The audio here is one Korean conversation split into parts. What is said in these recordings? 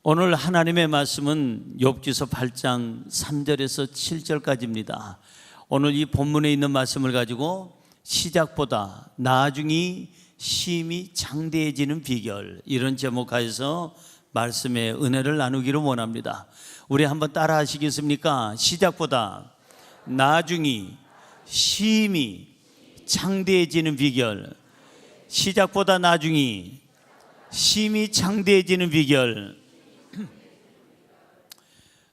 오늘 하나님의 말씀은 욥기서 8장 3절에서 7절까지입니다. 오늘 이 본문에 있는 말씀을 가지고 시작보다 나중이 심히 장대해지는 비결, 이런 제목하에서 말씀의 은혜를 나누기를 원합니다. 우리 한번 따라 하시겠습니까? 시작보다 나중이 심히 장대해지는 비결. 시작보다 나중이 심히 장대해지는 비결.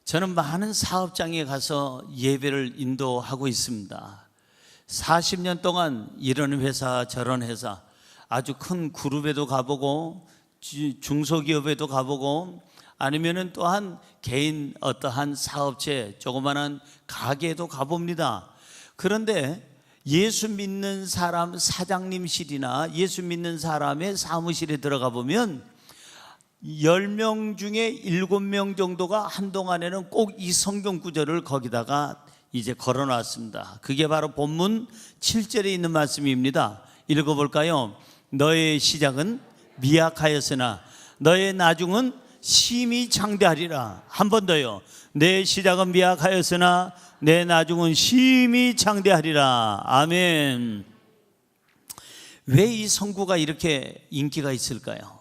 저는 많은 사업장에 가서 예배를 인도하고 있습니다. 40년 동안 이런 회사 저런 회사, 아주 큰 그룹에도 가보고 중소기업에도 가보고, 아니면은 또한 개인 어떠한 사업체, 조그마한 가게에도 가봅니다. 그런데 예수 믿는 사람 사장님실이나 예수 믿는 사람의 사무실에 들어가 보면 10명 중에 7명 정도가 한동안에는 꼭 이 성경 구절을 거기다가 이제 걸어놨습니다. 그게 바로 본문 7절에 있는 말씀입니다. 읽어볼까요? 너의 시작은 미약하였으나 너의 나중은 심히 장대하리라. 한 번 더요. 내 시작은 미약하였으나 내 나중은 심히 장대하리라. 아멘. 왜 이 성구가 이렇게 인기가 있을까요?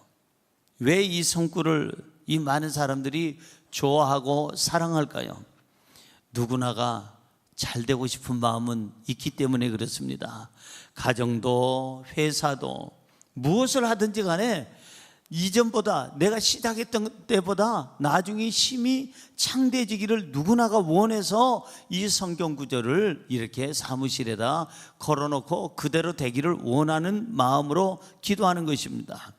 왜 이 성구를 이 많은 사람들이 좋아하고 사랑할까요? 누구나가 잘 되고 싶은 마음은 있기 때문에 그렇습니다. 가정도 회사도 무엇을 하든지 간에 이전보다, 내가 시작했던 때보다 나중에 심히 창대해지기를 누구나가 원해서 이 성경 구절을 이렇게 사무실에다 걸어놓고 그대로 되기를 원하는 마음으로 기도하는 것입니다.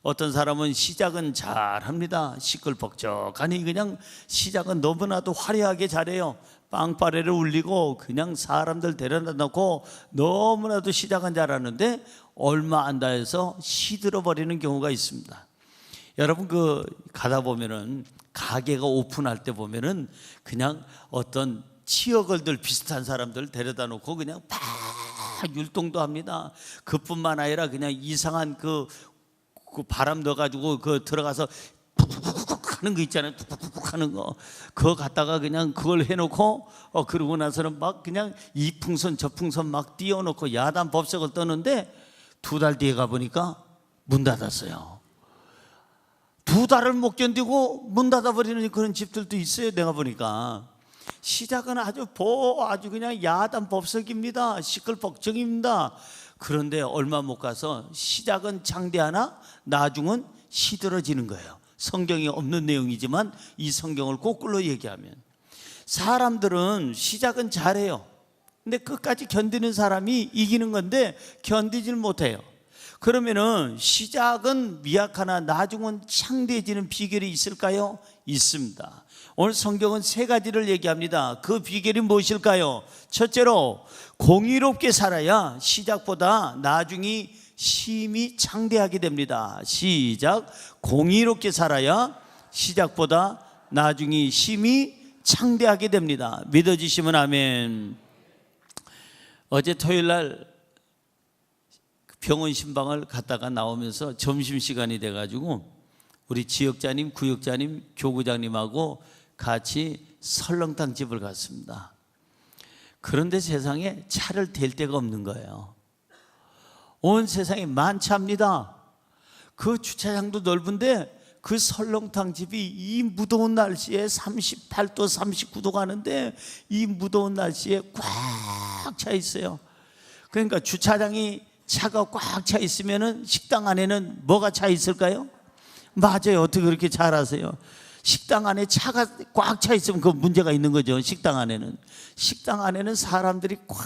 어떤 사람은 시작은 잘합니다. 시끌벅적하니 그냥 시작은 너무나도 화려하게 잘해요. 빵빠레를 울리고 그냥 사람들 데려다 놓고 너무나도 시작은 잘하는데 얼마 안 다해서 시들어버리는 경우가 있습니다. 여러분, 가다 보면은 가게가 오픈할 때 보면은 그냥 어떤 치어걸들 비슷한 사람들 데려다 놓고 그냥 막 율동도 합니다. 그뿐만 아니라 그냥 이상한 그 바람 넣어가지고 들어가서 푹푹 하는 거 있잖아요. 푹푹 하는 거. 그거 갖다가 그냥 그걸 해놓고, 그러고 나서는 막 그냥 이 풍선 저 풍선 막 띄워놓고 야단 법석을 떠는데 2달 뒤에 가보니까 문 닫았어요. 2달을 못 견디고 문 닫아버리는 그런 집들도 있어요. 내가 보니까. 시작은 아주 그냥 야단 법석입니다. 시끌벅적입니다. 그런데 얼마 못 가서 시작은 장대하나 나중은 시들어지는 거예요. 성경에 없는 내용이지만 이 성경을 거꾸로 얘기하면 사람들은 시작은 잘해요. 근데 끝까지 견디는 사람이 이기는 건데 견디질 못해요. 그러면은 시작은 미약하나 나중은 창대해지는 비결이 있을까요? 있습니다. 오늘 성경은 3가지를 얘기합니다. 그 비결이 무엇일까요? 첫째로, 공의롭게 살아야 시작보다 나중이 심히 창대하게 됩니다. 시작. 공의롭게 살아야 시작보다 나중이 심히 창대하게 됩니다. 믿어지시면 아멘. 어제 토요일날 병원 신방을 갔다가 나오면서 점심시간이 돼가지고 우리 지역자님, 구역자님, 교구장님하고 같이 설렁탕 집을 갔습니다. 그런데 세상에 차를 댈 데가 없는 거예요. 온 세상에 만차입니다. 그 주차장도 넓은데 그 설렁탕 집이 이 무더운 날씨에 38도, 39도 가는데 이 무더운 날씨에 꽉 차 있어요. 그러니까 주차장이 차가 꽉 차 있으면은 식당 안에는 뭐가 차 있을까요? 맞아요. 어떻게 그렇게 잘 아세요? 식당 안에 차가 꽉 차 있으면 그 문제가 있는 거죠. 식당 안에는 사람들이 꽉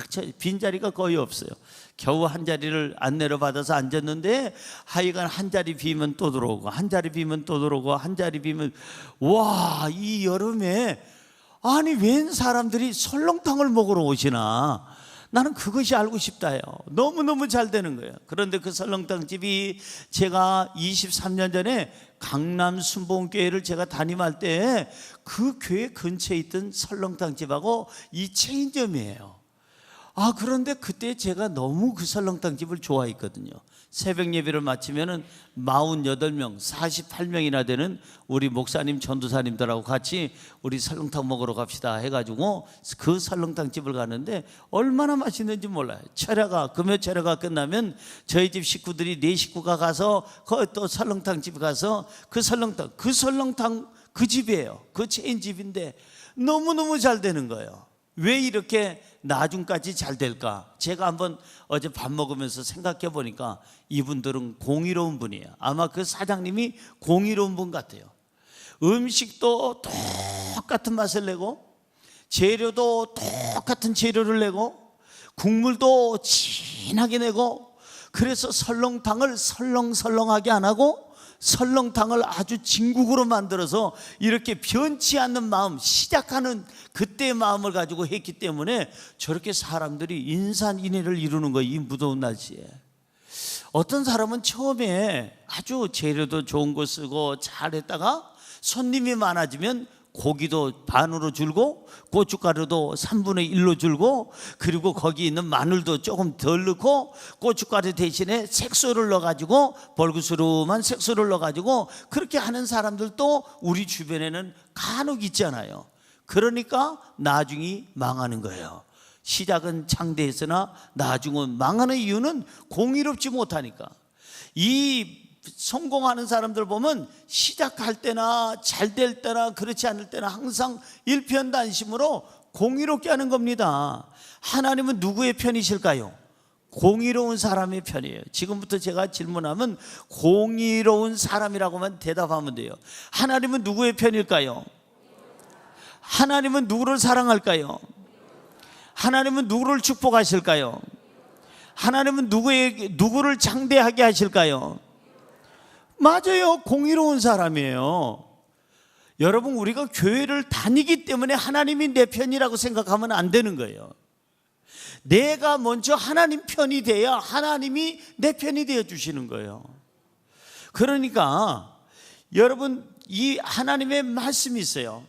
차, 빈자리가 거의 없어요. 겨우 한 자리를 안내를 받아서 앉았는데 하여간 한 자리 비면 또 들어오고 한 자리 비면 또 들어오고 한 자리 비면, 와, 이 여름에 아니 웬 사람들이 설렁탕을 먹으러 오시나, 나는 그것이 알고 싶다요. 너무너무 잘 되는 거예요. 그런데 그 설렁탕 집이 제가 23년 전에 강남 순복음교회를 제가 담임할 때 그 교회 근처에 있던 설렁탕 집하고 이 체인점이에요. 그런데 그때 제가 너무 그 설렁탕 집을 좋아했거든요. 새벽 예배를 마치면은 48명, 48명이나 되는 우리 목사님, 전도사님들하고 같이 우리 설렁탕 먹으러 갑시다 해가지고 그 설렁탕 집을 가는데 얼마나 맛있는지 몰라요. 금요 철야가 끝나면 저희 집 식구들이 4식구가 가서 거기 또 설렁탕 집 가서 그 설렁탕 그 집이에요. 그 체인 집인데 너무너무 잘 되는 거예요. 왜 이렇게 나중까지 잘 될까? 제가 한번 어제 밥 먹으면서 생각해 보니까 이분들은 공의로운 분이에요. 아마 그 사장님이 공의로운 분 같아요. 음식도 똑같은 맛을 내고 재료도 똑같은 재료를 내고 국물도 진하게 내고, 그래서 설렁탕을 설렁설렁하게 안 하고 설렁탕을 아주 진국으로 만들어서 이렇게 변치 않는 마음, 시작하는 그때의 마음을 가지고 했기 때문에 저렇게 사람들이 인산인해를 이루는 거예요. 이 무더운 날씨에. 어떤 사람은 처음에 아주 재료도 좋은 거 쓰고 잘했다가 손님이 많아지면 고기도 반으로 줄고 고춧가루도 3분의 1로 줄고, 그리고 거기 있는 마늘도 조금 덜 넣고 고춧가루 대신에 색소를 넣어가지고 벌구스름한 색소를 넣어가지고 그렇게 하는 사람들도 우리 주변에는 간혹 있잖아요. 그러니까 나중이 망하는 거예요. 시작은 창대했으나 나중은 망하는 이유는 공의롭지 못하니까. 이 성공하는 사람들 보면 시작할 때나 잘 될 때나 그렇지 않을 때나 항상 일편단심으로 공의롭게 하는 겁니다. 하나님은 누구의 편이실까요? 공의로운 사람의 편이에요. 지금부터 제가 질문하면 공의로운 사람이라고만 대답하면 돼요. 하나님은 누구의 편일까요? 하나님은 누구를 사랑할까요? 하나님은 누구를 축복하실까요? 하나님은 누구를 장대하게 하실까요? 맞아요. 공의로운 사람이에요. 여러분, 우리가 교회를 다니기 때문에 하나님이 내 편이라고 생각하면 안 되는 거예요. 내가 먼저 하나님 편이 돼야 하나님이 내 편이 되어 주시는 거예요. 그러니까 여러분, 이 하나님의 말씀이 있어요.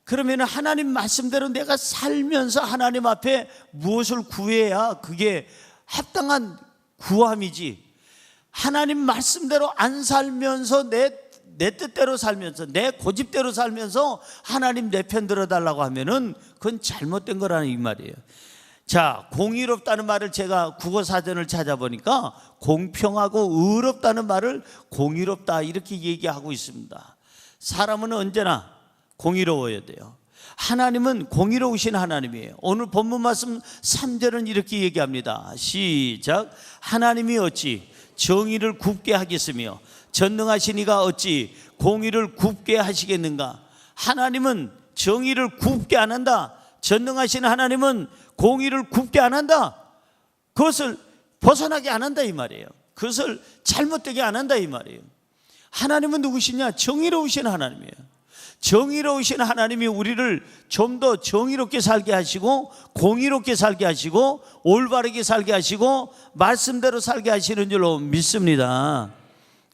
그러면 하나님 말씀대로 내가 살면서 하나님 앞에 무엇을 구해야 그게 합당한 구함이지, 하나님 말씀대로 안 살면서 내 뜻대로 살면서 내 고집대로 살면서 하나님 내 편 들어달라고 하면은 그건 잘못된 거라는 이 말이에요. 자, 공의롭다는 말을 제가 국어사전을 찾아보니까 공평하고 의롭다는 말을 공의롭다 이렇게 얘기하고 있습니다. 사람은 언제나 공의로워야 돼요. 하나님은 공의로우신 하나님이에요. 오늘 본문 말씀 3절은 이렇게 얘기합니다. 시작. 하나님이 어찌 정의를 굽게 하겠으며 전능하신 이가 어찌 공의를 굽게 하시겠는가. 하나님은 정의를 굽게 안 한다. 전능하신 하나님은 공의를 굽게 안 한다. 그것을 벗어나게 안 한다 이 말이에요. 그것을 잘못되게 안 한다 이 말이에요. 하나님은 누구시냐? 정의로우신 하나님이에요. 정의로우신 하나님이 우리를 좀 더 정의롭게 살게 하시고 공의롭게 살게 하시고 올바르게 살게 하시고 말씀대로 살게 하시는 줄로 믿습니다.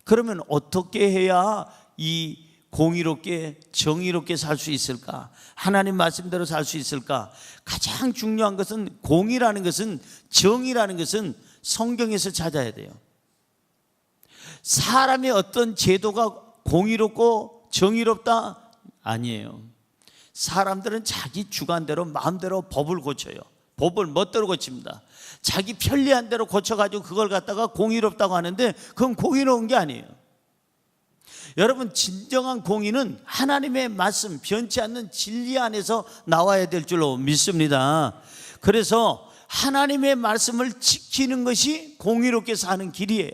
그러면 어떻게 해야 이 공의롭게 정의롭게 살 수 있을까? 하나님 말씀대로 살 수 있을까? 가장 중요한 것은 공의라는 것은, 정의라는 것은 성경에서 찾아야 돼요. 사람의 어떤 제도가 공의롭고 정의롭다? 아니에요. 사람들은 자기 주관대로 마음대로 법을 고쳐요. 법을 멋대로 고칩니다. 자기 편리한 대로 고쳐가지고 그걸 갖다가 공의롭다고 하는데 그건 공의로운 게 아니에요. 여러분, 진정한 공의는 하나님의 말씀, 변치 않는 진리 안에서 나와야 될 줄로 믿습니다. 그래서 하나님의 말씀을 지키는 것이 공의롭게 사는 길이에요.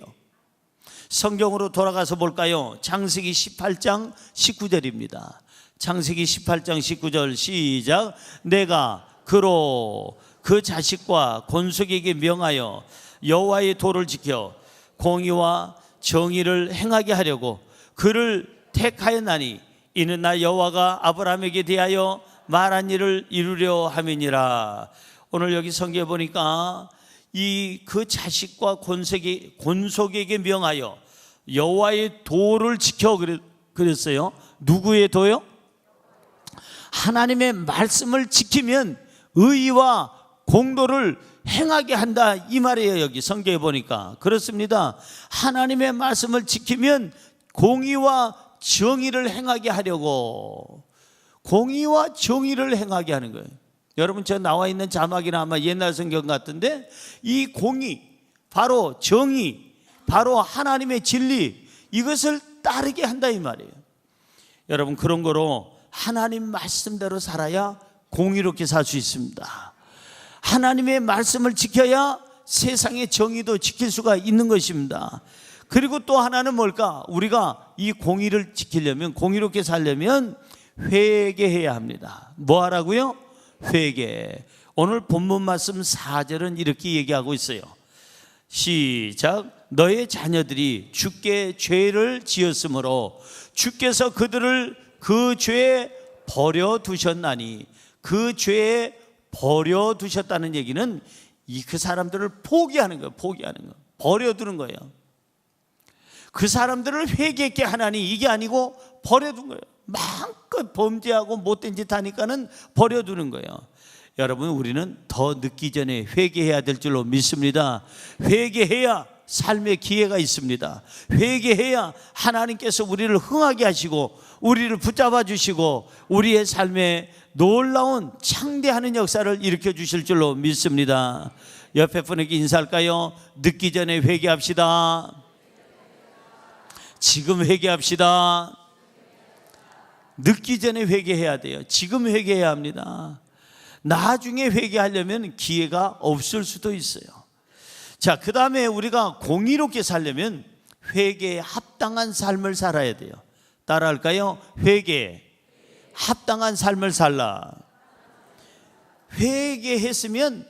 성경으로 돌아가서 볼까요? 창세기 18장 19절입니다. 창세기 18장 19절 시작. 내가 그로 그 자식과 권속에게 명하여 여호와의 도를 지켜 공의와 정의를 행하게 하려고 그를 택하였나니 이는 나 여호와가 아브라함에게 대하여 말한 일을 이루려 함이니라. 오늘 여기 성경에 보니까 이 그 자식과 권속에게 명하여 여호와의 도를 지켜 그랬어요. 누구의 도요? 하나님의 말씀을 지키면 의와 공도를 행하게 한다 이 말이에요. 여기 성경에 보니까 그렇습니다. 하나님의 말씀을 지키면 공의와 정의를 행하게 하려고, 공의와 정의를 행하게 하는 거예요. 여러분, 저 나와 있는 자막이나 아마 옛날 성경 같은데, 이 공의, 바로 정의, 바로 하나님의 진리, 이것을 따르게 한다 이 말이에요. 여러분, 그런 거로 하나님 말씀대로 살아야 공의롭게 살 수 있습니다. 하나님의 말씀을 지켜야 세상의 정의도 지킬 수가 있는 것입니다. 그리고 또 하나는 뭘까? 우리가 이 공의를 지키려면, 공의롭게 살려면 회개해야 합니다. 뭐 하라고요? 회개. 오늘 본문 말씀 4절은 이렇게 얘기하고 있어요. 시작. 너의 자녀들이 주께 죄를 지었으므로 주께서 그들을 그 죄에 버려두셨나니, 그 죄에 버려두셨다는 얘기는 그 사람들을 포기하는 거예요. 포기하는 거, 버려두는 거예요. 그 사람들을 회개했게 하나니, 이게 아니고 버려둔 거예요. 마음껏 범죄하고 못된 짓 하니까는 버려두는 거예요. 여러분, 우리는 더 늦기 전에 회개해야 될 줄로 믿습니다. 회개해야 삶의 기회가 있습니다. 회개해야 하나님께서 우리를 흥하게 하시고 우리를 붙잡아 주시고 우리의 삶에 놀라운 창대하는 역사를 일으켜 주실 줄로 믿습니다. 옆에 분에게 인사할까요? 늦기 전에 회개합시다. 지금 회개합시다. 늦기 전에 회개해야 돼요. 지금 회개해야 합니다. 나중에 회개하려면 기회가 없을 수도 있어요. 자, 그 다음에 우리가 공의롭게 살려면 회개에 합당한 삶을 살아야 돼요. 따라할까요? 회개에 합당한 삶을 살라. 회개했으면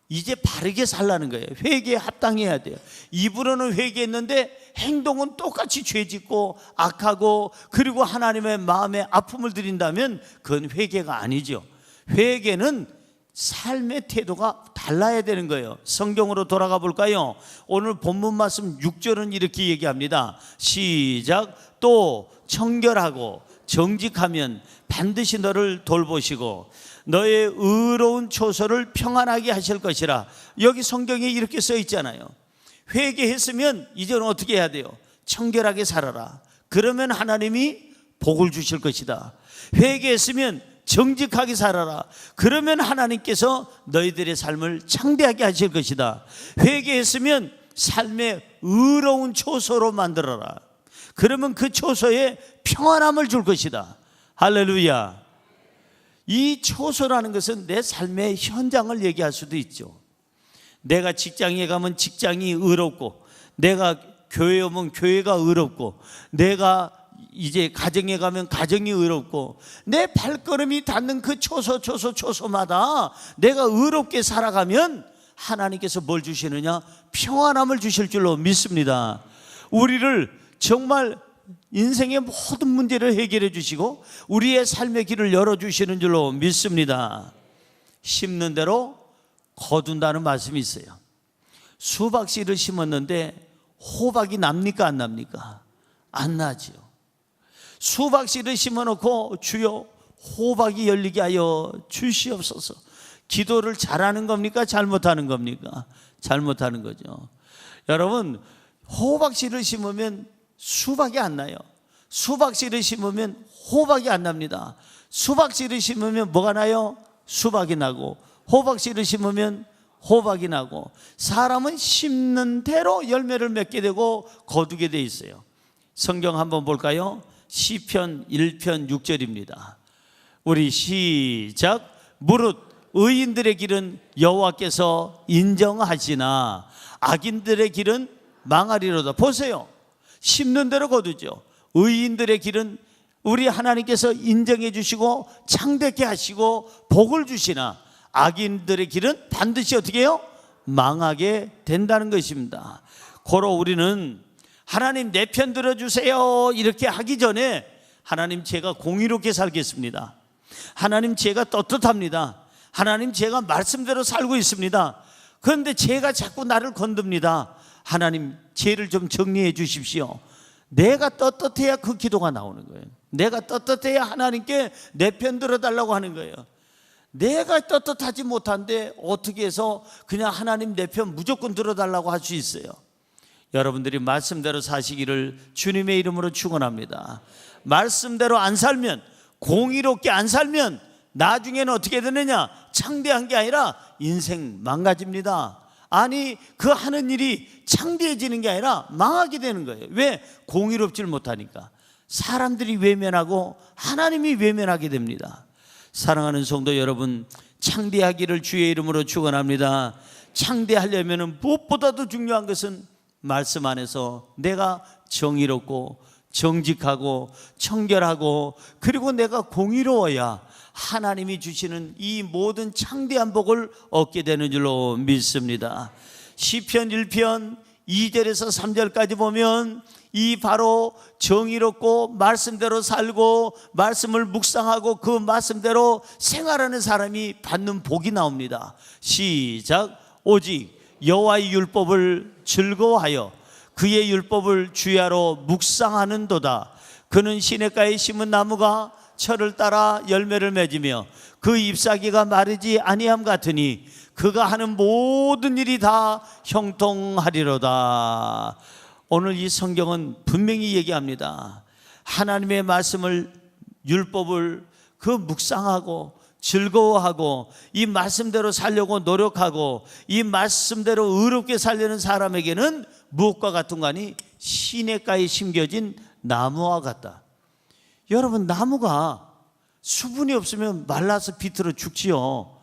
이제 바르게 살라는 거예요. 회개에 합당해야 돼요. 입으로는 회개했는데 행동은 똑같이 죄짓고 악하고, 그리고 하나님의 마음에 아픔을 드린다면 그건 회개가 아니죠. 회개는 삶의 태도가 달라야 되는 거예요. 성경으로 돌아가 볼까요? 오늘 본문 말씀 6절은 이렇게 얘기합니다. 시작. 또 청결하고 정직하면 반드시 너를 돌보시고 너의 의로운 초소를 평안하게 하실 것이라. 여기 성경에 이렇게 써 있잖아요. 회개했으면 이제는 어떻게 해야 돼요? 청결하게 살아라. 그러면 하나님이 복을 주실 것이다. 회개했으면 정직하게 살아라. 그러면 하나님께서 너희들의 삶을 창대하게 하실 것이다. 회개했으면 삶의 의로운 초소로 만들어라. 그러면 그 초소에 평안함을 줄 것이다. 할렐루야. 이 초소라는 것은 내 삶의 현장을 얘기할 수도 있죠. 내가 직장에 가면 직장이 의롭고, 내가 교회에 오면 교회가 의롭고, 내가 이제 가정에 가면 가정이 의롭고, 내 발걸음이 닿는 그 초소마다 내가 의롭게 살아가면 하나님께서 뭘 주시느냐? 평안함을 주실 줄로 믿습니다. 우리를 정말 인생의 모든 문제를 해결해 주시고 우리의 삶의 길을 열어주시는 줄로 믿습니다. 심는 대로 거둔다는 말씀이 있어요. 수박씨를 심었는데 호박이 납니까 안 납니까? 안 나죠. 수박씨를 심어놓고 주여 호박이 열리게 하여 주시옵소서. 기도를 잘하는 겁니까? 잘못하는 겁니까? 잘못하는 거죠. 여러분, 호박씨를 심으면 수박이 안 나요. 수박씨를 심으면 호박이 안 납니다. 수박씨를 심으면 뭐가 나요? 수박이 나고, 호박씨를 심으면 호박이 나고, 사람은 심는 대로 열매를 맺게 되고 거두게 돼 있어요. 성경 한번 볼까요? 시편 1편 6절입니다. 우리 시작. 무릇 의인들의 길은 여호와께서 인정하시나 악인들의 길은 망하리로다. 보세요. 심는 대로 거두죠. 의인들의 길은 우리 하나님께서 인정해 주시고 창대케 하시고 복을 주시나 악인들의 길은 반드시 어떻게 해요? 망하게 된다는 것입니다. 고로 우리는 하나님 내 편 들어주세요 이렇게 하기 전에 하나님 제가 공의롭게 살겠습니다. 하나님 제가 떳떳합니다. 하나님 제가 말씀대로 살고 있습니다. 그런데 제가 자꾸 나를 건듭니다. 하나님 죄를 좀 정리해 주십시오. 내가 떳떳해야 그 기도가 나오는 거예요. 내가 떳떳해야 하나님께 내 편 들어달라고 하는 거예요. 내가 떳떳하지 못한데 어떻게 해서 그냥 하나님 내 편 무조건 들어달라고 할 수 있어요? 여러분들이 말씀대로 사시기를 주님의 이름으로 축원합니다. 말씀대로 안 살면, 공의롭게 안 살면 나중에는 어떻게 되느냐? 창대한 게 아니라 인생 망가집니다. 아니, 그 하는 일이 창대해지는 게 아니라 망하게 되는 거예요. 왜? 공의롭지를 못하니까. 사람들이 외면하고 하나님이 외면하게 됩니다. 사랑하는 성도 여러분, 창대하기를 주의 이름으로 축원합니다. 창대하려면 무엇보다도 중요한 것은 말씀 안에서 내가 정의롭고 정직하고 청결하고 그리고 내가 공의로워야 하나님이 주시는 이 모든 창대한 복을 얻게 되는 줄로 믿습니다. 시편 1편 2절에서 3절까지 보면 이 바로 정의롭고 말씀대로 살고 말씀을 묵상하고 그 말씀대로 생활하는 사람이 받는 복이 나옵니다. 시작. 오직 여호와의 율법을 즐거워하여 그의 율법을 주야로 묵상하는도다. 그는 시냇가에 심은 나무가 철을 따라 열매를 맺으며 그 잎사귀가 마르지 아니함 같으니 그가 하는 모든 일이 다 형통하리로다. 오늘 이 성경은 분명히 얘기합니다. 하나님의 말씀을, 율법을 그 묵상하고 즐거워하고 이 말씀대로 살려고 노력하고 이 말씀대로 의롭게 살려는 사람에게는 무엇과 같은 거니? 시냇가에 심겨진 나무와 같다. 여러분, 나무가 수분이 없으면 말라서 비틀어 죽지요.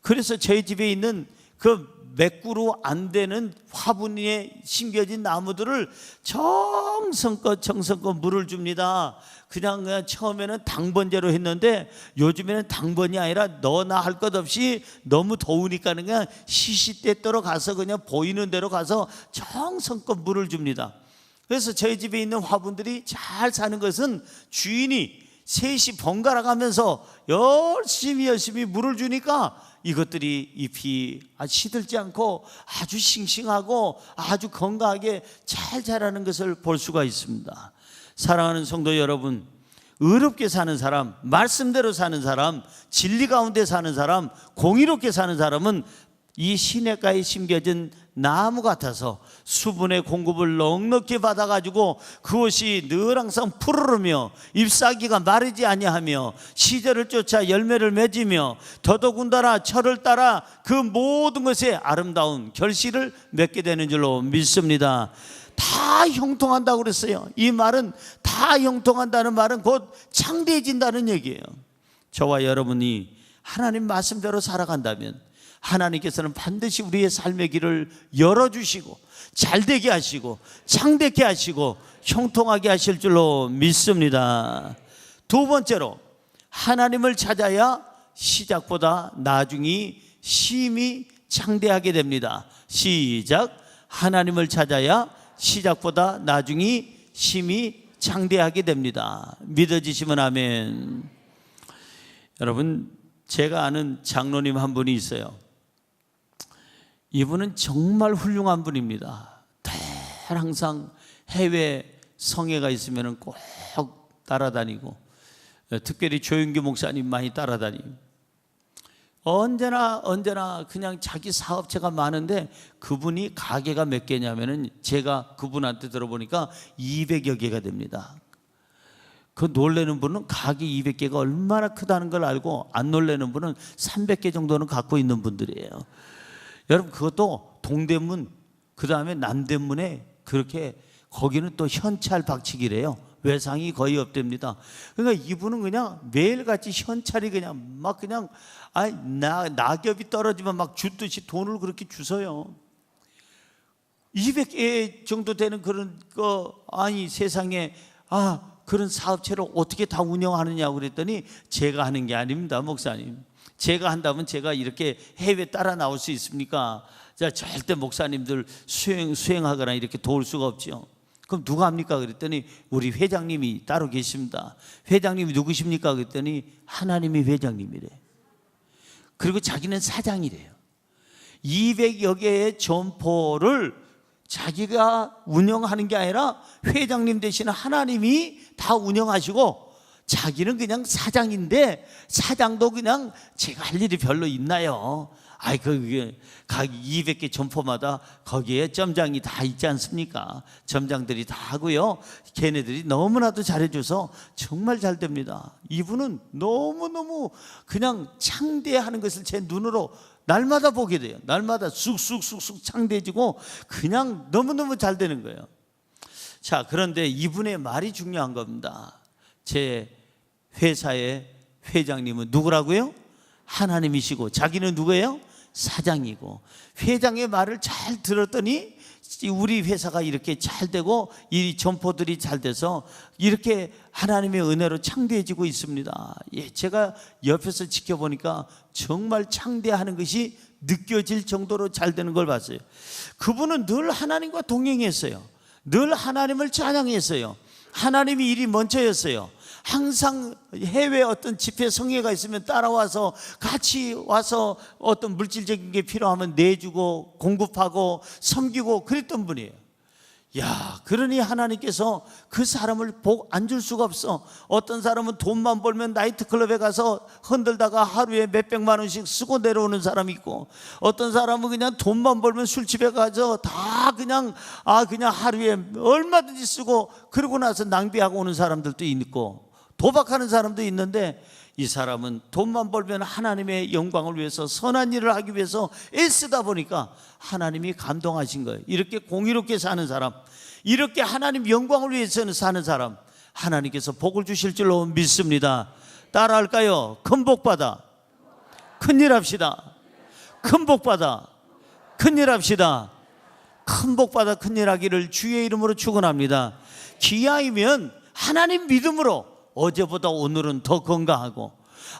그래서 저희 집에 있는 그 맥구로 안 되는 화분에 심겨진 나무들을 정성껏 물을 줍니다. 그냥 처음에는 당번제로 했는데 요즘에는 당번이 아니라 너나 할 것 없이 너무 더우니까 그냥 시시때때로 가서 그냥 보이는 대로 가서 정성껏 물을 줍니다. 그래서 저희 집에 있는 화분들이 잘 사는 것은 주인이 셋이 번갈아 가면서 열심히 물을 주니까 이것들이 잎이 시들지 않고 아주 싱싱하고 아주 건강하게 잘 자라는 것을 볼 수가 있습니다. 사랑하는 성도 여러분, 의롭게 사는 사람, 말씀대로 사는 사람, 진리 가운데 사는 사람, 공의롭게 사는 사람은 이 시냇가에 심겨진 나무 같아서 수분의 공급을 넉넉히 받아가지고 그것이 늘 항상 푸르르며 잎사귀가 마르지 아니하며 시절을 쫓아 열매를 맺으며 더더군다나 철을 따라 그 모든 것에 아름다운 결실을 맺게 되는 줄로 믿습니다. 다 형통한다고 그랬어요. 이 말은 다 형통한다는 말은 곧 창대해진다는 얘기예요. 저와 여러분이 하나님 말씀대로 살아간다면 하나님께서는 반드시 우리의 삶의 길을 열어주시고 잘되게 하시고 창대케 하시고 형통하게 하실 줄로 믿습니다. 두 번째로, 하나님을 찾아야 시작보다 나중이 심히 창대하게 됩니다. 시작. 하나님을 찾아야 시작보다 나중이 심히 창대하게 됩니다. 믿어지시면 아멘. 여러분, 제가 아는 장로님 한 분이 있어요. 이분은 정말 훌륭한 분입니다. 늘 항상 해외 성회가 있으면 꼭 따라다니고, 특별히 조윤규 목사님 많이 따라다니고, 언제나 그냥 자기 사업체가 많은데 그분이 가게가 몇 개냐면은 제가 그분한테 들어보니까 200여 개가 됩니다. 그 놀라는 분은 가게 200개가 얼마나 크다는 걸 알고 안 놀라는 분은 300개 정도는 갖고 있는 분들이에요. 여러분, 그것도 동대문 그 다음에 남대문에 그렇게 거기는 또 현찰 박치기래요. 외상이 거의 없답니다. 그러니까 이분은 그냥 매일같이 현찰이 그냥 막 그냥 낙엽이 떨어지면 막 줍듯이 돈을 그렇게 주서요. 200개 정도 되는 그런 거, 세상에 그런 사업체를 어떻게 다 운영하느냐고 그랬더니 제가 하는 게 아닙니다, 목사님. 제가 한다면 제가 이렇게 해외 따라 나올 수 있습니까? 자, 절대 목사님들 수행하거나 이렇게 도울 수가 없죠. 그럼 누가 합니까? 그랬더니 우리 회장님이 따로 계십니다. 회장님이 누구십니까? 그랬더니 하나님이 회장님이래. 그리고 자기는 사장이래요. 200여 개의 점포를 자기가 운영하는 게 아니라 회장님 대신 하나님이 다 운영하시고 자기는 그냥 사장인데 사장도 그냥 제가 할 일이 별로 있나요? 아이 그게 각 200개 점포마다 거기에 점장이 다 있지 않습니까? 점장들이 다 하고요. 걔네들이 너무나도 잘해줘서 정말 잘 됩니다. 이분은 너무너무 그냥 창대하는 것을 제 눈으로 날마다 보게 돼요. 날마다 쑥쑥쑥쑥 창대해지고 그냥 너무너무 잘 되는 거예요. 자, 그런데 이분의 말이 중요한 겁니다. 제 회사의 회장님은 누구라고요? 하나님이시고 자기는 누구예요? 사장이고. 회장의 말을 잘 들었더니 우리 회사가 이렇게 잘 되고 이 점포들이 잘 돼서 이렇게 하나님의 은혜로 창대해지고 있습니다. 예, 제가 옆에서 지켜보니까 정말 창대하는 것이 느껴질 정도로 잘 되는 걸 봤어요. 그분은 늘 하나님과 동행했어요. 늘 하나님을 찬양했어요. 하나님이 일이 먼저였어요. 항상 해외 어떤 집회 성회가 있으면 따라와서 같이 와서 어떤 물질적인 게 필요하면 내주고 공급하고 섬기고 그랬던 분이에요. 야, 그러니 하나님께서 그 사람을 복 안 줄 수가 없어. 어떤 사람은 돈만 벌면 나이트클럽에 가서 흔들다가 하루에 몇백만 원씩 쓰고 내려오는 사람이 있고, 어떤 사람은 그냥 돈만 벌면 술집에 가서 다 그냥 하루에 얼마든지 쓰고 그러고 나서 낭비하고 오는 사람들도 있고, 도박하는 사람도 있는데, 이 사람은 돈만 벌면 하나님의 영광을 위해서 선한 일을 하기 위해서 애쓰다 보니까 하나님이 감동하신 거예요. 이렇게 공의롭게 사는 사람, 이렇게 하나님 영광을 위해서는 사는 사람, 하나님께서 복을 주실 줄로 믿습니다. 따라할까요? 큰 복 받아, 큰일 합시다. 큰 복 받아, 큰일 합시다. 큰 복 받아 큰일 하기를 주의 이름으로 축원합니다. 기아이면 하나님 믿음으로 어제보다 오늘은 더 건강하고,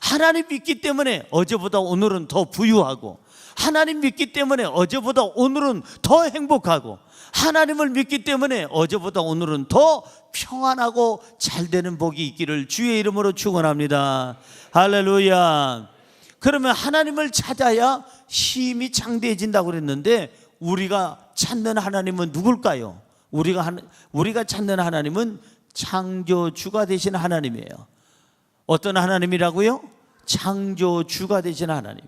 하나님 믿기 때문에 어제보다 오늘은 더 부유하고, 하나님 믿기 때문에 어제보다 오늘은 더 행복하고, 하나님을 믿기 때문에 어제보다 오늘은 더 평안하고 잘 되는 복이 있기를 주의 이름으로 축원합니다. 할렐루야. 그러면 하나님을 찾아야 힘이 창대해진다고 그랬는데, 우리가 찾는 하나님은 누굴까요? 우리가 찾는 하나님은 창조주가 되신 하나님이에요. 어떤 하나님이라고요? 창조주가 되신 하나님.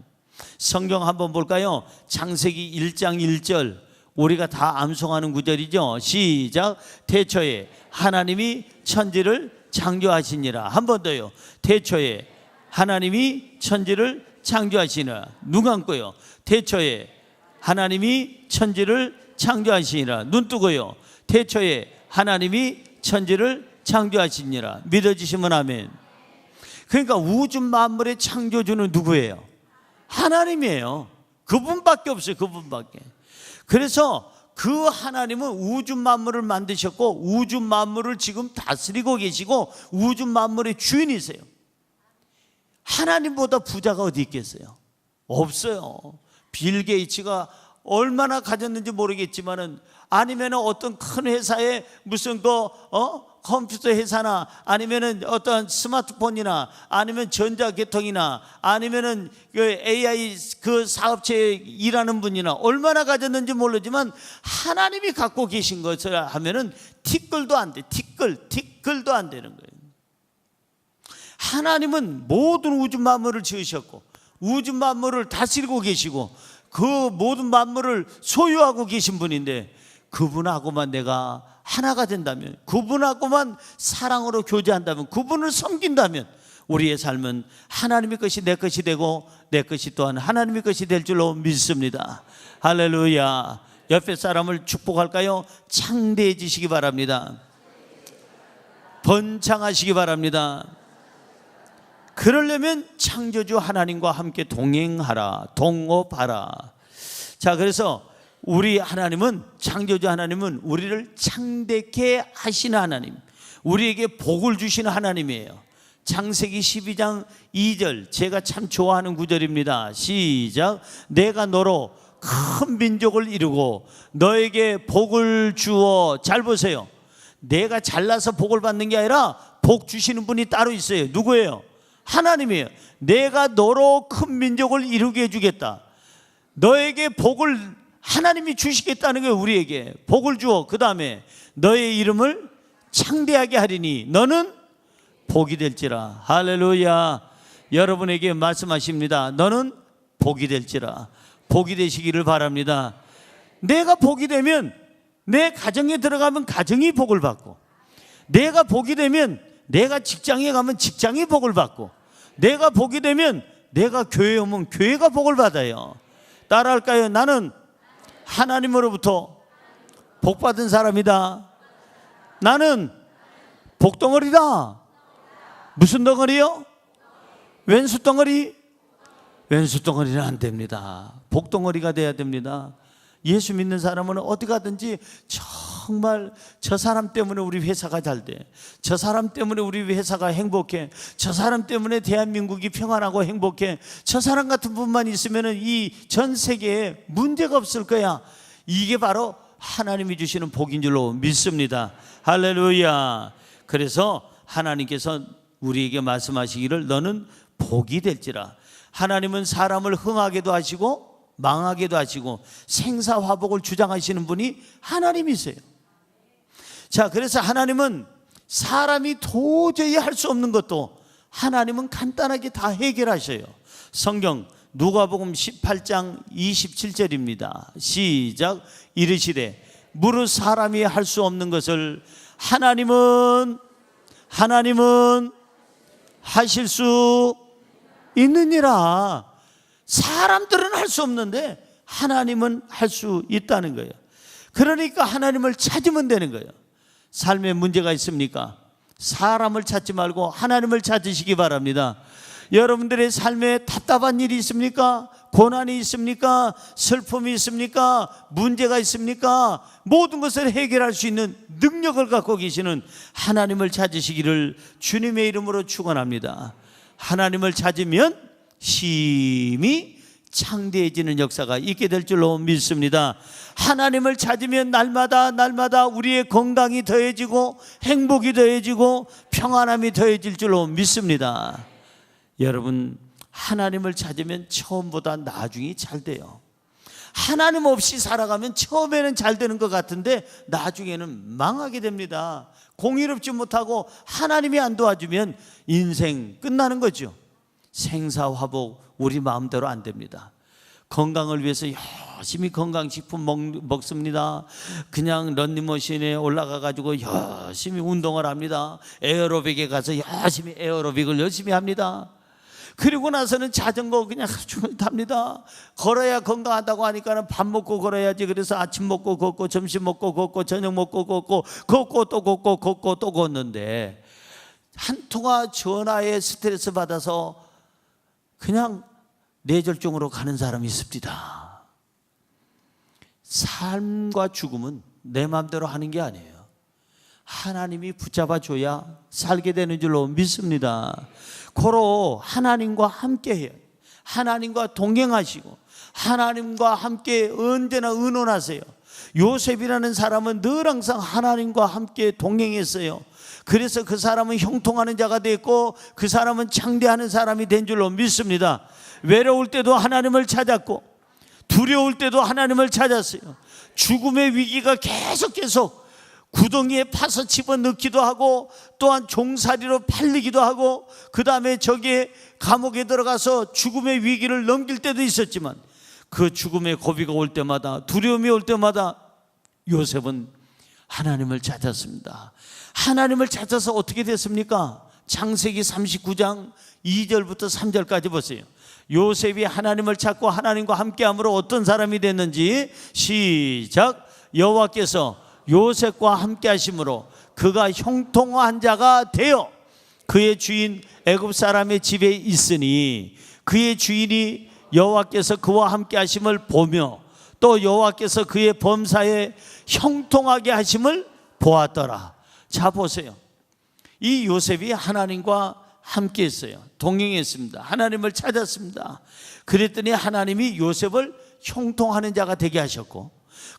성경 한번 볼까요? 창세기 1장 1절, 우리가 다 암송하는 구절이죠. 시작. 태초에 하나님이 천지를 창조하시니라. 한 번 더요. 태초에 하나님이 천지를 창조하시니라. 눈 감고요. 태초에 하나님이 천지를 창조하시니라. 눈 뜨고요. 태초에 하나님이 천지를 창조하시니라. 믿어지시면 아멘. 그러니까 우주 만물의 창조주는 누구예요? 하나님이에요. 그분밖에 없어요. 그분밖에. 그래서 그 하나님은 우주 만물을 만드셨고 우주 만물을 지금 다스리고 계시고 우주 만물의 주인이세요. 하나님보다 부자가 어디 있겠어요? 없어요. 빌 게이츠가 얼마나 가졌는지 모르겠지만은, 아니면 어떤 큰 회사에 무슨 컴퓨터 회사나 아니면은 어떤 스마트폰이나 아니면 전자계통이나 아니면은 그 AI 그 사업체에 일하는 분이나 얼마나 가졌는지 모르지만 하나님이 갖고 계신 것을 하면은 티끌도 안 돼. 티끌도 안 되는 거예요. 하나님은 모든 우주 만물을 지으셨고 우주 만물을 다스리고 계시고 그 모든 만물을 소유하고 계신 분인데, 그분하고만 내가 하나가 된다면, 그분하고만 사랑으로 교제한다면, 그분을 섬긴다면 우리의 삶은 하나님의 것이 내 것이 되고 내 것이 또한 하나님의 것이 될 줄로 믿습니다. 할렐루야. 옆에 사람을 축복할까요? 창대해지시기 바랍니다. 번창하시기 바랍니다. 그러려면 창조주 하나님과 함께 동행하라, 동업하라. 자, 그래서 우리 하나님은, 창조주 하나님은 우리를 창대케 하시는 하나님, 우리에게 복을 주시는 하나님이에요. 창세기 12장 2절, 제가 참 좋아하는 구절입니다. 시작. 내가 너로 큰 민족을 이루고 너에게 복을 주어. 잘 보세요. 내가 잘나서 복을 받는 게 아니라 복 주시는 분이 따로 있어요. 누구예요? 하나님이에요. 내가 너로 큰 민족을 이루게 해주겠다. 너에게 복을 하나님이 주시겠다는 거예요. 우리에게 복을 주어. 그 다음에 너의 이름을 창대하게 하리니 너는 복이 될지라. 할렐루야. 여러분에게 말씀하십니다. 너는 복이 될지라. 복이 되시기를 바랍니다. 내가 복이 되면 내 가정에 들어가면 가정이 복을 받고, 내가 복이 되면 내가 직장에 가면 직장이 복을 받고, 내가 복이 되면 내가 교회에 오면 교회가 복을 받아요. 따라할까요? 나는 하나님으로부터 복받은 사람이다. 나는 복덩어리다. 무슨 덩어리요? 왼수 덩어리? 왼수 덩어리는 안 됩니다. 복덩어리가 돼야 됩니다. 예수 믿는 사람은 어디 가든지 정말 저 사람 때문에 우리 회사가 잘 돼, 저 사람 때문에 우리 회사가 행복해, 저 사람 때문에 대한민국이 평안하고 행복해, 저 사람 같은 분만 있으면 이 전 세계에 문제가 없을 거야. 이게 바로 하나님이 주시는 복인 줄로 믿습니다. 할렐루야. 그래서 하나님께서 우리에게 말씀하시기를 너는 복이 될지라. 하나님은 사람을 흥하게도 하시고 망하게도 하시고 생사화복을 주장하시는 분이 하나님이세요. 자, 그래서 하나님은 사람이 도저히 할 수 없는 것도 하나님은 간단하게 다 해결하셔요. 성경 누가복음 18장 27절입니다. 시작. 이르시되 무릇 사람이 할 수 없는 것을 하나님은 하실 수 있느니라. 사람들은 할 수 없는데 하나님은 할 수 있다는 거예요. 그러니까 하나님을 찾으면 되는 거예요. 삶에 문제가 있습니까? 사람을 찾지 말고 하나님을 찾으시기 바랍니다. 여러분들의 삶에 답답한 일이 있습니까? 고난이 있습니까? 슬픔이 있습니까? 문제가 있습니까? 모든 것을 해결할 수 있는 능력을 갖고 계시는 하나님을 찾으시기를 주님의 이름으로 축원합니다. 하나님을 찾으면 힘이 창대해지는 역사가 있게 될 줄로 믿습니다. 하나님을 찾으면 날마다 우리의 건강이 더해지고 행복이 더해지고 평안함이 더해질 줄로 믿습니다. 여러분, 하나님을 찾으면 처음보다 나중이 잘 돼요. 하나님 없이 살아가면 처음에는 잘 되는 것 같은데 나중에는 망하게 됩니다. 공의롭지 못하고 하나님이 안 도와주면 인생 끝나는 거죠. 생사화복 우리 마음대로 안 됩니다. 건강을 위해서 열심히 건강식품 먹습니다. 그냥 런닝머신에 올라가가지고 열심히 운동을 합니다. 에어로빅에 가서 에어로빅을 열심히 합니다. 그리고 나서는 자전거 그냥 하루 종일 탑니다. 걸어야 건강하다고 하니까는 밥 먹고 걸어야지. 그래서 아침 먹고 걷고 점심 먹고 걷고 저녁 먹고 걷고 걷고 또 걷고 걷고 또 걷는데 한 통화 전화에 스트레스 받아서 그냥 뇌졸중으로 가는 사람이 있습니다. 삶과 죽음은 내 마음대로 하는 게 아니에요. 하나님이 붙잡아줘야 살게 되는 줄로 믿습니다. 고로 하나님과 함께 해요. 하나님과 동행하시고 하나님과 함께 언제나 의논하세요. 요셉이라는 사람은 늘 항상 하나님과 함께 동행했어요. 그래서 그 사람은 형통하는 자가 됐고 그 사람은 창대하는 사람이 된 줄로 믿습니다. 외로울 때도 하나님을 찾았고 두려울 때도 하나님을 찾았어요. 죽음의 위기가 계속 구덩이에 파서 집어넣기도 하고 또한 종살이로 팔리기도 하고 그 다음에 저기에 감옥에 들어가서 죽음의 위기를 넘길 때도 있었지만 그 죽음의 고비가 올 때마다 두려움이 올 때마다 요셉은 하나님을 찾았습니다. 하나님을 찾아서 어떻게 됐습니까? 창세기 39장 2절부터 3절까지 보세요. 요셉이 하나님을 찾고 하나님과 함께함으로 어떤 사람이 됐는지 시작. 여호와께서 요셉과 함께 하심으로 그가 형통한 자가 되어 그의 주인 애굽 사람의 집에 있으니 그의 주인이 여호와께서 그와 함께 하심을 보며 또 여호와께서 그의 범사에 형통하게 하심을 보았더라. 자, 보세요. 이 요셉이 하나님과 함께 했어요. 동행했습니다. 하나님을 찾았습니다. 그랬더니 하나님이 요셉을 형통하는 자가 되게 하셨고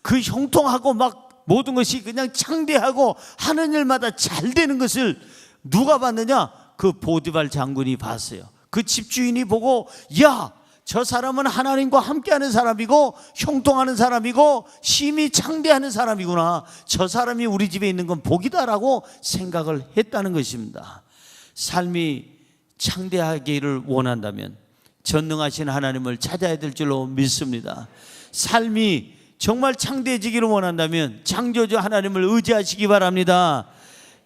그 형통하고 막 모든 것이 그냥 창대하고 하는 일마다 잘 되는 것을 누가 봤느냐? 그 보디발 장군이 봤어요. 그 집주인이 보고 야, 저 사람은 하나님과 함께하는 사람이고 형통하는 사람이고 심히 창대하는 사람이구나. 저 사람이 우리 집에 있는 건 복이다라고 생각을 했다는 것입니다. 삶이 창대하기를 원한다면 전능하신 하나님을 찾아야 될 줄로 믿습니다. 삶이 정말 창대해지기를 원한다면 창조주 하나님을 의지하시기 바랍니다.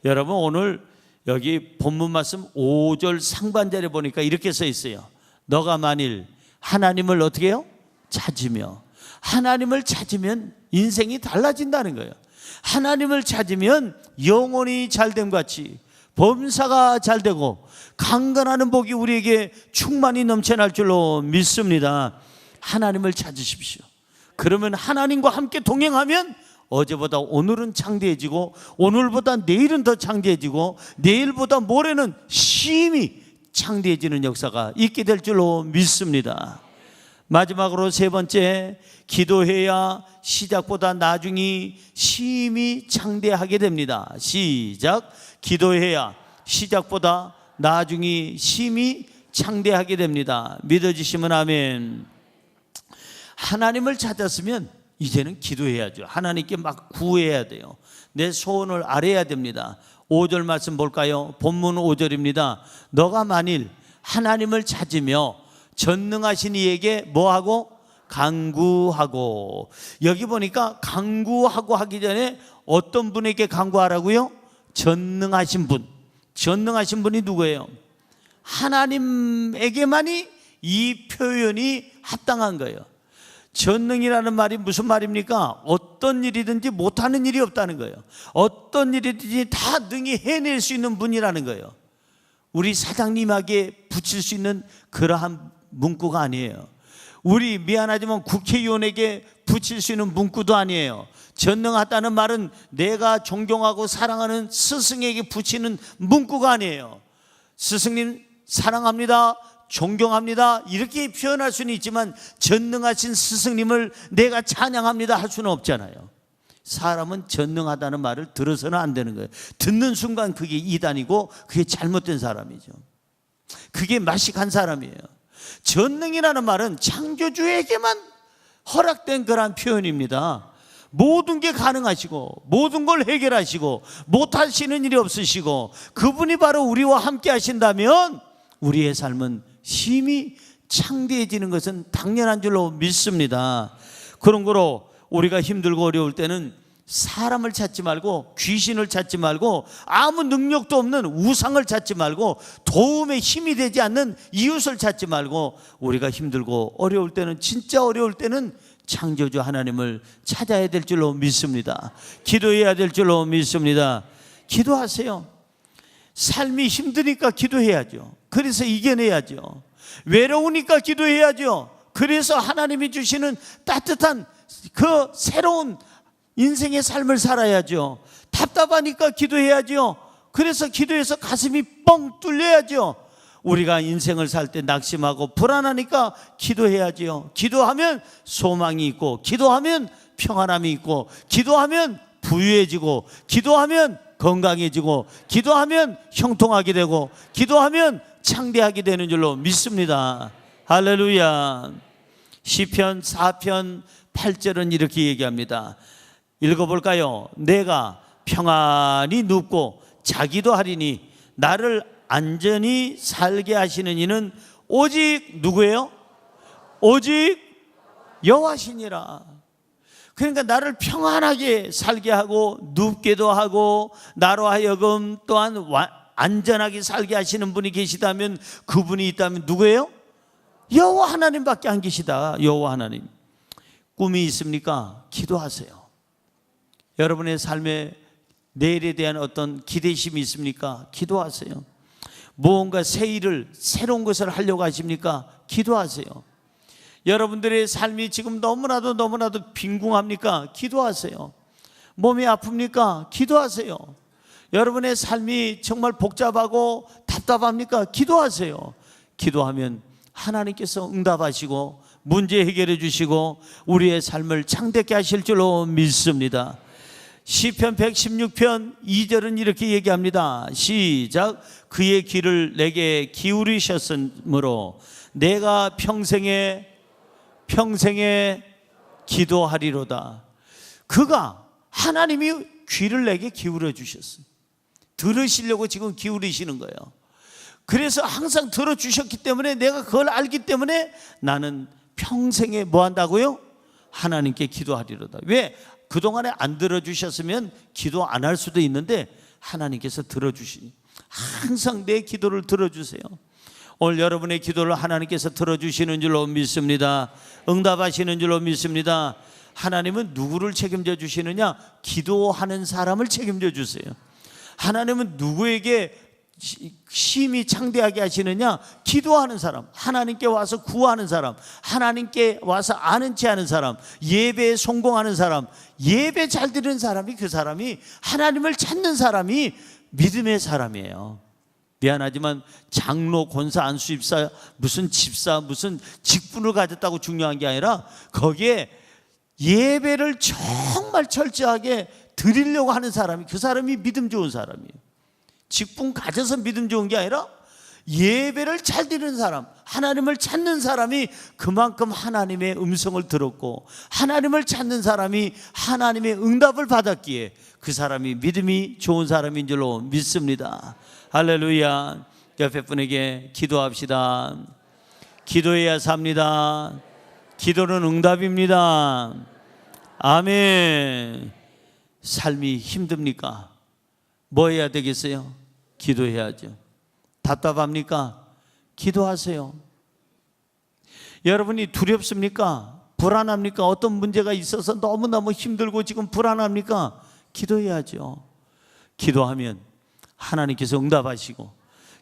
여러분, 오늘 여기 본문 말씀 5절 상반절에 보니까 이렇게 써 있어요. 너가 만일 하나님을 어떻게 해요? 찾으며. 하나님을 찾으면 인생이 달라진다는 거예요. 하나님을 찾으면 영혼이 잘됨 같이 범사가 잘되고 강건하는 복이 우리에게 충만히 넘쳐날 줄로 믿습니다. 하나님을 찾으십시오. 그러면 하나님과 함께 동행하면 어제보다 오늘은 창대해지고 오늘보다 내일은 더 창대해지고 내일보다 모레는 심히 창대해지는 역사가 있게 될 줄로 믿습니다. 마지막으로 세 번째, 기도해야 시작보다 나중이 심히 창대하게 됩니다. 시작. 기도해야 시작보다 나중이 심히 창대하게 됩니다. 믿어지시면 아멘. 하나님을 찾았으면 이제는 기도해야죠. 하나님께 막 구해야 돼요. 내 소원을 아뢰야 됩니다. 5절 말씀 볼까요? 본문 5절입니다. 너가 만일 하나님을 찾으며 전능하신 이에게 뭐하고? 간구하고. 여기 보니까 간구하고 하기 전에 어떤 분에게 간구하라고요? 전능하신 분. 전능하신 분이 누구예요? 하나님에게만이 이 표현이 합당한 거예요. 전능이라는 말이 무슨 말입니까? 어떤 일이든지 못하는 일이 없다는 거예요. 어떤 일이든지 다 능히 해낼 수 있는 분이라는 거예요. 우리 사장님에게 붙일 수 있는 그러한 문구가 아니에요. 우리 미안하지만 국회의원에게 붙일 수 있는 문구도 아니에요. 전능하다는 말은 내가 존경하고 사랑하는 스승에게 붙이는 문구가 아니에요. 스승님 사랑합니다, 존경합니다 이렇게 표현할 수는 있지만 전능하신 스승님을 내가 찬양합니다 할 수는 없잖아요. 사람은 전능하다는 말을 들어서는 안 되는 거예요. 듣는 순간 그게 이단이고 그게 잘못된 사람이죠. 그게 마식한 사람이에요. 전능이라는 말은 창조주에게만 허락된 그런 표현입니다. 모든 게 가능하시고 모든 걸 해결하시고 못하시는 일이 없으시고 그분이 바로 우리와 함께 하신다면 우리의 삶은 심히 창대해지는 것은 당연한 줄로 믿습니다. 그런 거로 우리가 힘들고 어려울 때는 사람을 찾지 말고 귀신을 찾지 말고 아무 능력도 없는 우상을 찾지 말고 도움에 힘이 되지 않는 이웃을 찾지 말고 우리가 힘들고 어려울 때는 진짜 어려울 때는 창조주 하나님을 찾아야 될 줄로 믿습니다. 기도해야 될 줄로 믿습니다. 기도하세요. 삶이 힘드니까 기도해야죠. 그래서 이겨내야죠. 외로우니까 기도해야죠. 그래서 하나님이 주시는 따뜻한 그 새로운 인생의 삶을 살아야죠. 답답하니까 기도해야죠. 그래서 기도해서 가슴이 뻥 뚫려야죠. 우리가 인생을 살 때 낙심하고 불안하니까 기도해야죠. 기도하면 소망이 있고 기도하면 평안함이 있고 기도하면 부유해지고 기도하면 건강해지고 기도하면 형통하게 되고 기도하면 창대하게 되는 줄로 믿습니다. 할렐루야. 시편 4편 8절은 이렇게 얘기합니다. 읽어볼까요? 내가 평안히 눕고 자기도 하리니 나를 안전히 살게 하시는 이는 오직 누구예요? 오직 여호와시니라. 그러니까 나를 평안하게 살게 하고 눕게도 하고 나로 하여금 또한 안전하게 살게 하시는 분이 계시다면 그분이 있다면 누구예요? 여호와 하나님밖에 안 계시다. 여호와 하나님. 꿈이 있습니까? 기도하세요. 여러분의 삶에 내일에 대한 어떤 기대심이 있습니까? 기도하세요. 무언가 새 일을 새로운 것을 하려고 하십니까? 기도하세요. 여러분들의 삶이 지금 너무나도 빈궁합니까? 기도하세요. 몸이 아픕니까? 기도하세요. 여러분의 삶이 정말 복잡하고 답답합니까? 기도하세요. 기도하면 하나님께서 응답하시고 문제 해결해 주시고 우리의 삶을 창대케 하실 줄로 믿습니다. 시편 116편 2절은 이렇게 얘기합니다. 시작. 그의 귀를 내게 기울이셨으므로 내가 평생에 기도하리로다. 그가 하나님이 귀를 내게 기울여 주셨어요. 들으시려고 지금 기울이시는 거예요. 그래서 항상 들어주셨기 때문에, 내가 그걸 알기 때문에 나는 평생에 뭐 한다고요? 하나님께 기도하리로다. 왜? 그동안에 안 들어주셨으면 기도 안 할 수도 있는데 하나님께서 들어주시니 항상 내 기도를 들어주세요. 오늘 여러분의 기도를 하나님께서 들어주시는 줄로 믿습니다. 응답하시는 줄로 믿습니다. 하나님은 누구를 책임져 주시느냐? 기도하는 사람을 책임져 주세요. 하나님은 누구에게 심히 창대하게 하시느냐? 기도하는 사람, 하나님께 와서 구하는 사람, 하나님께 와서 아는 체 하는 사람, 예배에 성공하는 사람, 예배 잘 드리는 사람이, 그 사람이 하나님을 찾는 사람이 믿음의 사람이에요. 미안하지만 장로, 권사, 안수집사, 무슨 집사, 무슨 직분을 가졌다고 중요한 게 아니라 거기에 예배를 정말 철저하게 드리려고 하는 사람이, 그 사람이 믿음 좋은 사람이에요. 직분 가져서 믿음 좋은 게 아니라 예배를 잘 드리는 사람, 하나님을 찾는 사람이 그만큼 하나님의 음성을 들었고, 하나님을 찾는 사람이 하나님의 응답을 받았기에 그 사람이 믿음이 좋은 사람인 줄로 믿습니다. 할렐루야. 옆에 분에게 기도합시다. 기도해야 삽니다. 기도는 응답입니다. 아멘. 삶이 힘듭니까? 뭐 해야 되겠어요? 기도해야죠. 답답합니까? 기도하세요. 여러분이 두렵습니까? 불안합니까? 어떤 문제가 있어서 너무너무 힘들고 지금 불안합니까? 기도해야죠. 기도하면 하나님께서 응답하시고,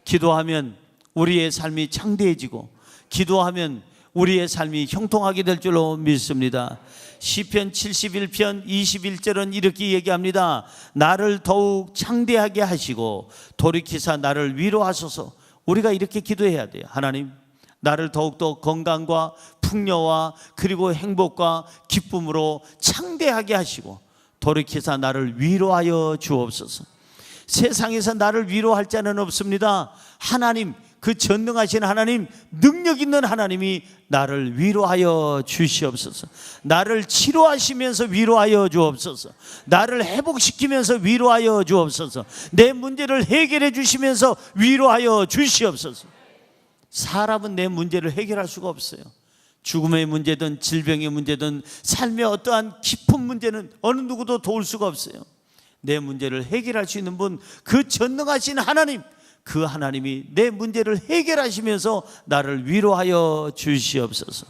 기도하면 우리의 삶이 창대해지고, 기도하면 우리의 삶이 형통하게 될 줄로 믿습니다. 시편 71편 21절은 이렇게 얘기합니다. 나를 더욱 창대하게 하시고 돌이키사 나를 위로하소서. 우리가 이렇게 기도해야 돼요. 하나님, 나를 더욱더 건강과 풍요와 그리고 행복과 기쁨으로 창대하게 하시고 돌이키사 나를 위로하여 주옵소서. 세상에서 나를 위로할 자는 없습니다. 하나님, 그 전능하신 하나님, 능력 있는 하나님이 나를 위로하여 주시옵소서. 나를 치료하시면서 위로하여 주옵소서. 나를 회복시키면서 위로하여 주옵소서. 내 문제를 해결해 주시면서 위로하여 주시옵소서. 사람은 내 문제를 해결할 수가 없어요. 죽음의 문제든 질병의 문제든 삶의 어떠한 깊은 문제는 어느 누구도 도울 수가 없어요. 내 문제를 해결할 수 있는 분, 그 전능하신 하나님, 그 하나님이 내 문제를 해결하시면서 나를 위로하여 주시옵소서.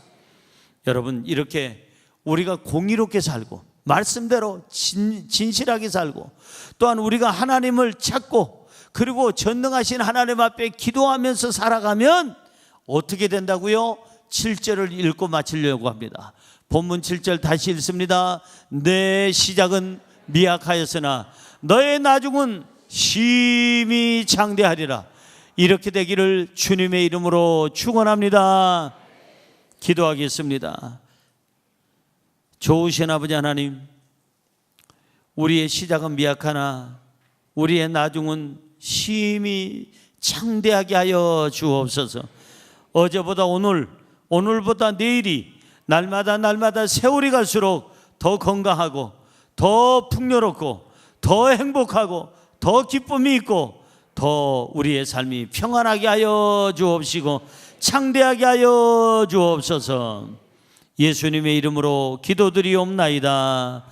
여러분, 이렇게 우리가 공의롭게 살고 말씀대로 진실하게 살고, 또한 우리가 하나님을 찾고 그리고 전능하신 하나님 앞에 기도하면서 살아가면 어떻게 된다고요? 7절을 읽고 마치려고 합니다. 본문 7절 다시 읽습니다. 내 시작은 미약하였으나 너의 나중은 심히 장대하리라. 이렇게 되기를 주님의 이름으로 축원합니다. 기도하겠습니다. 좋으신 아버지 하나님, 우리의 시작은 미약하나 우리의 나중은 심히 창대하게 하여 주옵소서. 어제보다 오늘, 오늘보다 내일이 날마다 세월이 갈수록 더 건강하고 더 풍요롭고 더 행복하고 더 기쁨이 있고 더 우리의 삶이 평안하게 하여 주옵시고 창대하게 하여 주옵소서. 예수님의 이름으로 기도드리옵나이다.